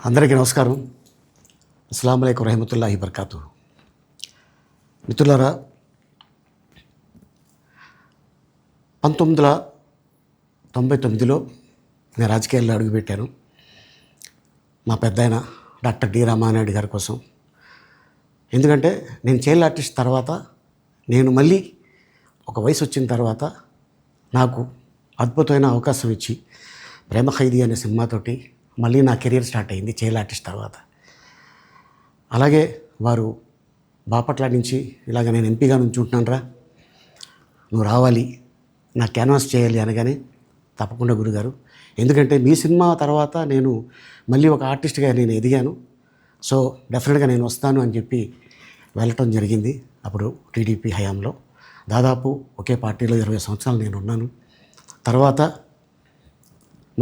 అందరికీ నమస్కారం. అస్సలాము అలైకుం రహమతుల్లాహి బర్కాతు. మిత్రులారా, 1999లో నేను రాజకీయాల్లో అడుగుపెట్టాను. మా పెద్దాయన డాక్టర్ డి రామానాయుడు గారి కోసం. ఎందుకంటే నేను చైల్డ్ ఆర్టిస్ట్ తర్వాత నేను మళ్ళీ ఒక వయసు వచ్చిన తర్వాత నాకు అద్భుతమైన అవకాశం ఇచ్చి ప్రేమ ఖైదీ అనే సినిమాతోటి మళ్ళీ నా కెరీర్ స్టార్ట్ అయింది చైల్డ్ ఆర్టిస్ట్ తర్వాత. అలాగే వారు బాపట్ల నుంచి ఇలాగ నేను ఎంపీగా నుంచుంటున్నాను రా, నువ్వు రావాలి, నా క్యాన్వాస్ చేయాలి అనగానే తప్పకుండా గురుగారు, ఎందుకంటే మీ సినిమా తర్వాత నేను మళ్ళీ ఒక ఆర్టిస్ట్గా నేను ఎదిగాను, సో డెఫినెట్గా నేను వస్తాను అని చెప్పి వెళ్ళటం జరిగింది. అప్పుడు టీడీపీ హయాంలో దాదాపు ఒకే పార్టీలో 20 సంవత్సరాలు నేను ఉన్నాను. తర్వాత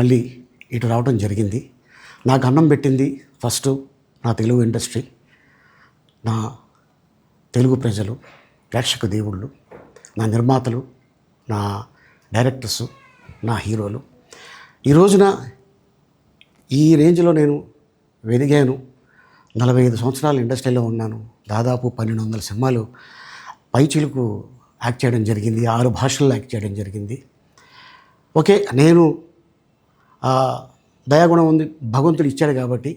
మళ్ళీ ఇటు రావడం జరిగింది. నాకు అన్నం పెట్టింది ఫస్ట్ నా తెలుగు ఇండస్ట్రీ, నా తెలుగు ప్రజలు, ప్రేక్షక దేవుళ్ళు, నా నిర్మాతలు, నా డైరెక్టర్సు, నా హీరోలు. ఈ రోజున ఈ రేంజ్లో నేను వెదిగాను. 45 సంవత్సరాలు ఇండస్ట్రీలో ఉన్నాను. దాదాపు 1200 సినిమాలు పైచిలుకు యాక్ట్ చేయడం జరిగింది. 6 భాషల్లో యాక్ట్ చేయడం జరిగింది. ఓకే, నేను దయాగుణం ఉంది, భగవంతుడు ఇచ్చాడు కాబట్టి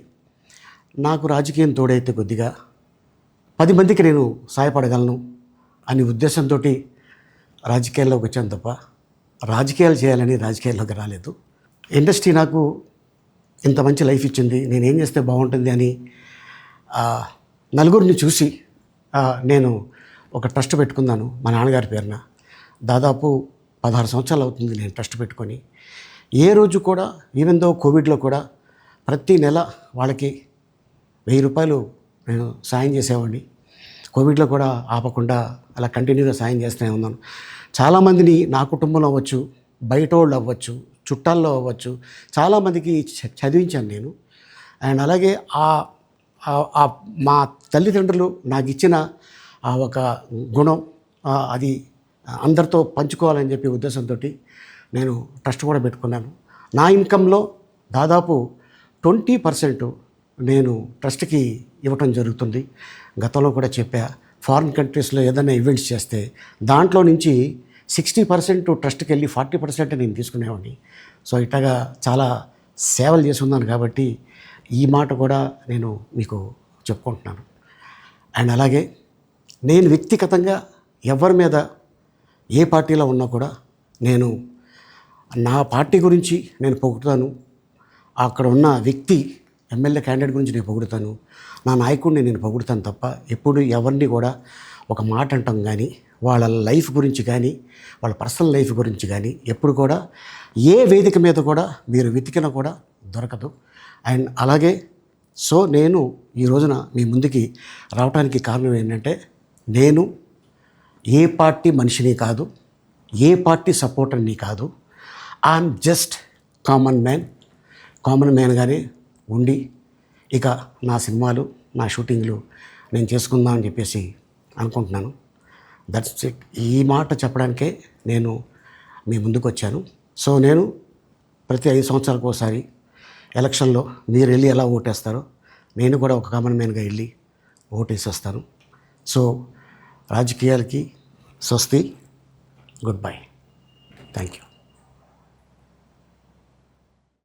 నాకు రాజకీయం తోడైతే కొద్దిగా 10 మందికి నేను సహాయపడగలను అనే ఉద్దేశంతో రాజకీయాల్లోకి వచ్చాను తప్ప రాజకీయాలు చేయాలని రాజకీయాల్లోకి రాలేదు. ఇండస్ట్రీ నాకు ఇంత మంచి లైఫ్ ఇచ్చింది, నేనేం చేస్తే బాగుంటుంది అని నలుగురిని చూసి నేను ఒక ట్రస్ట్ పెట్టుకున్నాను మా నాన్నగారి పేరున. దాదాపు 16 సంవత్సరాలు అవుతుంది నేను ట్రస్ట్ పెట్టుకొని. ఏ రోజు కూడా, ఈవెన్ దో కోవిడ్లో కూడా ప్రతి నెల వాళ్ళకి 1000 రూపాయలు నేను సాయం చేసేవాడిని. కోవిడ్లో కూడా ఆపకుండా అలా కంటిన్యూగా సాయం చేస్తూనే ఉన్నాను. చాలామందిని నా కుటుంబంలో అవ్వచ్చు, బయట వాళ్ళు అవ్వచ్చు, చుట్టాల్లో అవ్వచ్చు, చాలామందికి చదివించాను నేను. అండ్ అలాగే మా తల్లిదండ్రులు నాకు ఇచ్చిన ఒక గుణం అది అందరితో పంచుకోవాలని చెప్పి ఉద్దేశంతో నేను ట్రస్ట్ కూడా పెట్టుకున్నాను. నా ఇన్కంలో దాదాపు 20% నేను ట్రస్ట్కి ఇవ్వటం జరుగుతుంది. గతంలో కూడా చెప్పా, ఫారిన్ కంట్రీస్లో ఏదైనా ఈవెంట్స్ చేస్తే దాంట్లో నుంచి 60% ట్రస్ట్కి వెళ్ళి 40% నేను తీసుకునేవాడిని. సో ఇట్లాగా చాలా సేవలు చేసి ఉన్నాను కాబట్టి ఈ మాట కూడా నేను మీకు చెప్పుకుంటున్నాను. అండ్ అలాగే నేను వ్యక్తిగతంగా ఎవరి మీద ఏ పార్టీలో ఉన్నా కూడా నేను నా పార్టీ గురించి నేను పొగుడుతాను, అక్కడ ఉన్న వ్యక్తి ఎమ్మెల్యే క్యాండిడేట్ గురించి నేను పొగుడుతాను, నా నాయకుడిని నేను పొగుడుతాను తప్ప ఎప్పుడు ఎవరిని కూడా ఒక మాట అంటాం కానీ వాళ్ళ లైఫ్ గురించి కానీ వాళ్ళ పర్సనల్ లైఫ్ గురించి కానీ ఎప్పుడు కూడా ఏ వేదిక మీద కూడా మీరు వెతికినా కూడా దొరకదు. అండ్ అలాగే సో నేను ఈ రోజున మీ ముందుకి రావడానికి కారణం ఏంటంటే, నేను ఏ పార్టీ మనిషిని కాదు, ఏ పార్టీ సపోర్టర్ని కాదు, ఐఎమ్ జస్ట్ కామన్ మ్యాన్గానే ఉండి ఇక నా సినిమాలు, నా షూటింగ్లు నేను చేసుకుందాం అని చెప్పేసి అనుకుంటున్నాను. That's it. ఈ మాట చెప్పడానికే నేను మీ ముందుకు వచ్చాను. సో నేను ప్రతి 5 సంవత్సరాలకు ఒకసారి ఎలక్షన్లో మీరు వెళ్ళి ఎలా ఓటేస్తారో నేను కూడా ఒక కామన్ మ్యాన్గా వెళ్ళి ఓటేసేస్తాను. సో రాజకీయాలకి స్వస్తి, గుడ్ బై, థ్యాంక్ యూ.